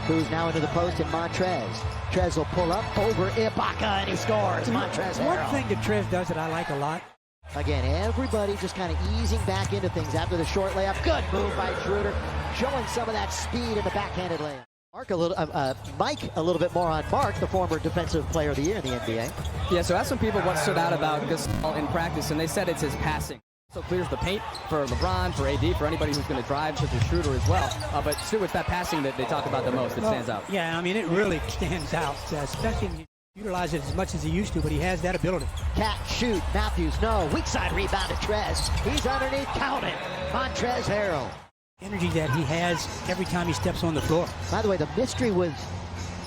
Kuz now into the post, and Montrez. Trez will pull up over Ibaka, and he scores. Montrez One thing that Trez does that I like a lot. Again, everybody just kind of easing back into things after the short layup. Good move by Schroeder, showing some of that speed in the backhanded layup. Mike a little bit more on Mark, the former Defensive Player of the Year in the NBA. Yeah, so I asked some people what stood out about Gasol in practice, and they said it's his passing. So clears the paint for LeBron, for AD, for anybody who's going to drive, such as Schroeder as well. But Stu, it's that passing that they talk about the most that stands out. Yeah, I mean, it really stands out, especially when you utilize it as much as he used to, but he has that ability. Cat, shoot, Matthews, no. Weak side rebound to Trez. He's underneath, count it. Montrez Harrell. Energy that he has every time he steps on the floor. By the way, the mystery was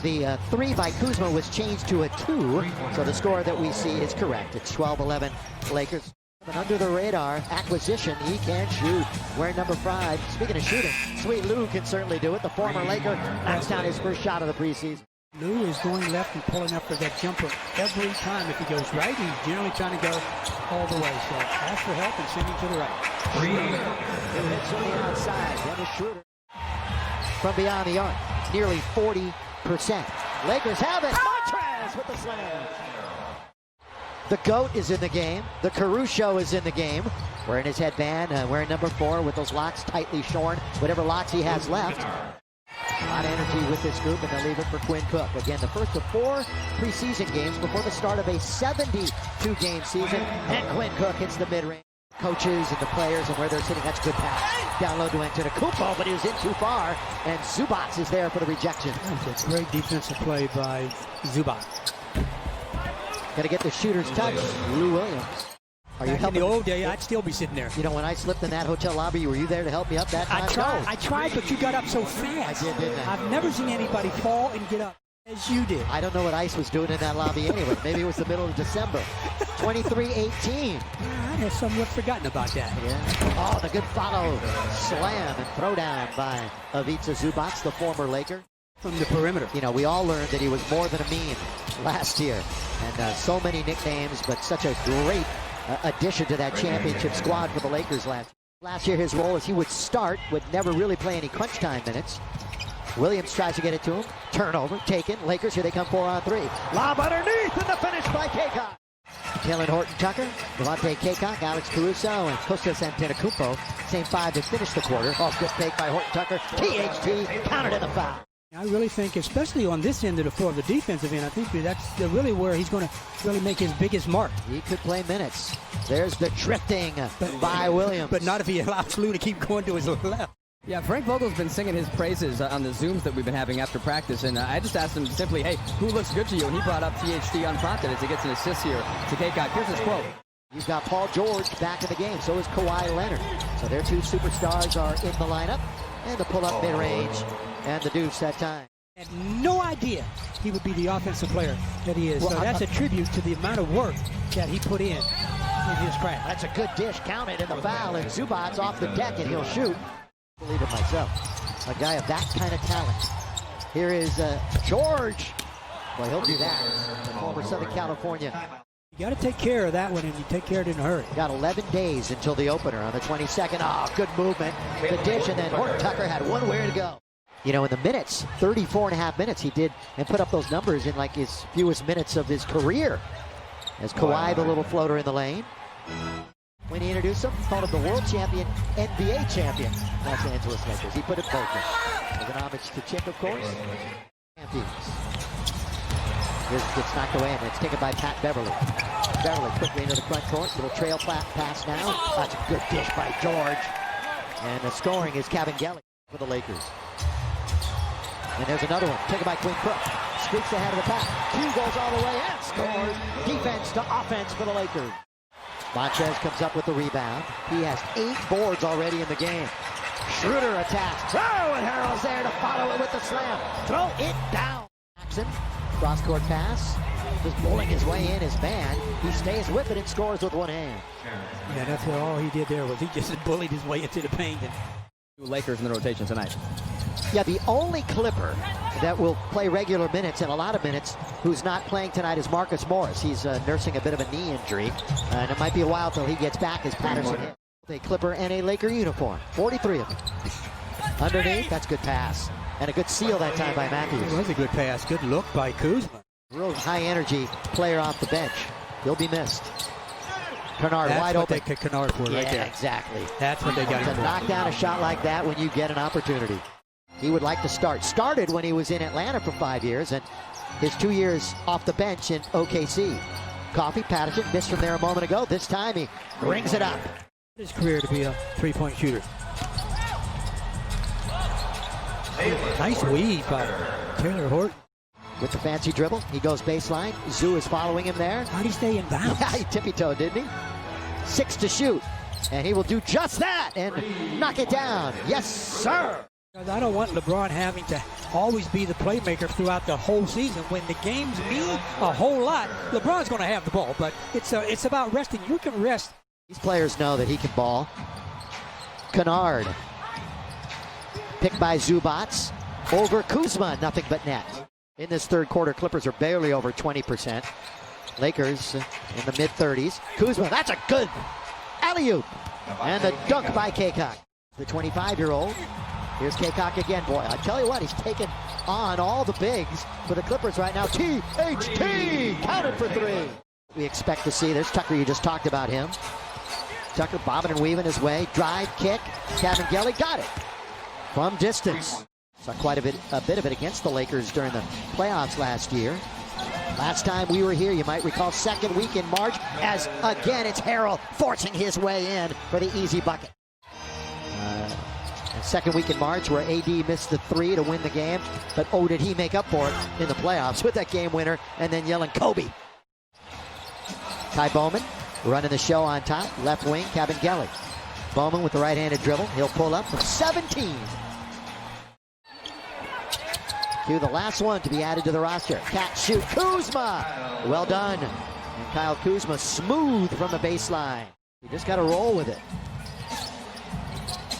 the 3 by Kuzma was changed to a 2, so the score that we see is correct. It's 12-11 Lakers. An under the radar acquisition, he can shoot. Wearing number 5. Speaking of shooting, Sweet Lou can certainly do it. The former Laker knocks down his first shot of the preseason. Lou is going left and pulling up for that jumper every time. If he goes right, he's generally trying to go all the way. So ask for help and send him to the right. 3 hits on the outside. Dennis Schroeder from beyond the arc. Nearly 40%. Lakers have it. Montrez with the slam. The GOAT is in the game. The Caruso is in the game. Wearing his headband, wearing number 4 with those locks tightly shorn. Whatever locks he has left. A lot of energy with this group, and they'll leave it for Quinn Cook. Again, the first of 4 preseason games before the start of a 72-game season. And Quinn Cook hits the mid-range. Coaches and the players and where they're sitting, that's a good pass. Down low to Antetokounmpo, but he was in too far. And Zubac is there for the rejection. That's a great defensive play by Zubac. Got to get the shooter's touch. Lou Williams. Are you helping? In the old day, I'd still be sitting there. You know, when I slipped in that hotel lobby, were you there to help me up that time? I tried, but you got up so fast. I did, didn't I? I've never seen anybody fall and get up as you did. I don't know what Ice was doing in that lobby anyway. Maybe it was the middle of December. 23-18. I had somewhat forgotten about that. Yeah. Oh, the good follow. Slam and throw down by Ivica Zubac, the former Laker. From the perimeter. You know, we all learned that he was more than a meme last year. And so many nicknames, but such a great addition to that championship squad for the Lakers last year. Last year, his role is he would start, would never really play any crunch time minutes. Williams tries to get it to him. Turnover, taken. Lakers, here they come 4-on-3. Lob underneath, and the finish by Kaycock. Taylor Horton-Tucker, Devontae Kaycock, Alex Caruso, and Kostas Antetokounmpo. Same 5 that finished the quarter. Oh, good fake by Horton-Tucker. THT countered in the foul. I really think, especially on this end of the floor, the defensive end, I think that's really where he's going to really make his biggest mark. He could play minutes. There's the drifting by Williams. But not if he allows Lou to keep going to his left. Yeah, Frank Vogel's been singing his praises on the Zooms that we've been having after practice, and I just asked him simply, hey, who looks good to you? And he brought up THT unprompted as he gets an assist here to Kaycock. Here's his quote. You've got Paul George back in the game. So is Kawhi Leonard. So their 2 superstars are in the lineup. And the pull-up mid-range and the deuce that time. Had no idea he would be the offensive player that he is. Well, so that's a tribute to the amount of work that he put in his craft. That's a good dish. Counted in the foul, and Zubac's off the deck, and he'll shoot. I believe it myself. A guy of that kind of talent. Here is George. Well, he'll do that. The former Southern California. You got to take care of that one, and you take care of it in a hurry. Got 11 days until the opener on the 22nd. Oh, good movement. The dish, and then Horton-Tucker had 1 way to go. You know, in the minutes, 34.5 minutes he did, and put up those numbers in like his fewest minutes of his career. As Kawhi, the little floater in the lane. When he introduced him, called him the world champion, NBA champion, Los Angeles Lakers. He put it both in. With an homage to Chip, of course. Champions. This gets knocked away, and it's taken by Pat Beverly. Beverly quickly into the front court. Little trail pass now. That's a good dish by George. And the scoring is Cavangeli for the Lakers. And there's another one, taken by Quinn Cook. Streaks ahead of the pack. 2 goes all the way and scores. Defense to offense for the Lakers. Montrez comes up with the rebound. He has 8 boards already in the game. Schroeder attacks. Oh, and Harrell's there to follow it with the slam. Throw it down. Jackson, cross-court pass. Just bowling his way in his man. He stays with it and scores with 1 hand. Yeah, that's all he did there was he just bullied his way into the paint. Lakers in the rotation tonight. Yeah, the only Clipper that will play regular minutes and a lot of minutes who's not playing tonight is Marcus Morris. He's nursing a bit of a knee injury, and it might be a while till he gets back as Patterson hit. A Clipper and a Laker uniform, 43 of them. Underneath, that's good pass. And a good seal that time by Matthews. It was a good pass. Good look by Kuzma. Real high energy player off the bench. He'll be missed. Kennard wide open. That's what they kick Kennard for right there. Exactly. That's what they got To him for. knock down a shot like that when you get an opportunity. He would like to start. Started when he was in Atlanta for 5 years, and his 2 years off the bench in OKC. Coffee, Patterson missed from there a moment ago. This time he rings it up. His career to be a three-point shooter. Nice weave by Taylor Horton. With the fancy dribble, he goes baseline. Zoo is following him there. How'd he stay in bounds? Yeah, he tippy-toed, didn't he? 6 to shoot. And he will do just that and knock it down. Yes, sir. I don't want LeBron having to always be the playmaker throughout the whole season. When the games mean a whole lot, LeBron's going to have the ball, but it's about resting. You can rest. These players know that he can ball. Kennard. Picked by Zubats. Over Kuzma, nothing but net. In this third quarter, Clippers are barely over 20%. Lakers in the mid-30s. Kuzma, that's a good alley-oop. And the dunk by Kaycock. The 25-year-old. Here's Kaycock again. Boy, I tell you what, he's taken on all the bigs for the Clippers right now. THT counted for 3. We expect to see. There's Tucker, you just talked about him. Tucker bobbing and weaving his way. Drive, kick. Kabengele got it from distance. Saw quite a bit of it against the Lakers during the playoffs last year. Last time we were here, you might recall, second week in March, as again it's Harrell forcing his way in for the easy bucket. Second week in March where AD missed the 3 to win the game, but oh, did he make up for it in the playoffs with that game winner and then yelling Kobe. Ty Bowman running the show on top, left wing, Kabengele. Bowman with the right-handed dribble. He'll pull up from 17. To the last one to be added to the roster. Catch, shoot, Kuzma! Well done. And Kyle Kuzma smooth from the baseline. You just got to roll with it.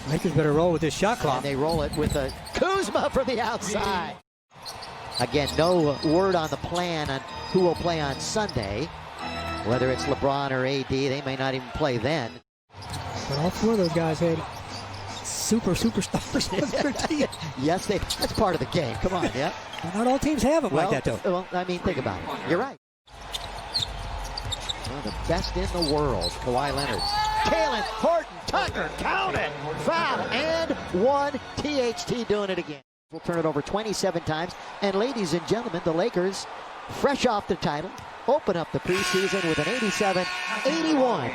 Lakers better roll with this shot clock. And they roll it with a Kuzma from the outside. Again, no word on the plan on who will play on Sunday. Whether it's LeBron or AD, they may not even play then. But all 4 of those guys had superstars on their team. Yes, that's part of the game. Come on, yeah. Well, not all teams have them like that, though. Well, I mean, think about it. You're right. One of the best in the world, Kawhi Leonard. Kalen, Horton, Tucker, count it. Foul, and 1. THT doing it again. We'll turn it over 27 times. And ladies and gentlemen, the Lakers, fresh off the title, open up the preseason with an 87-81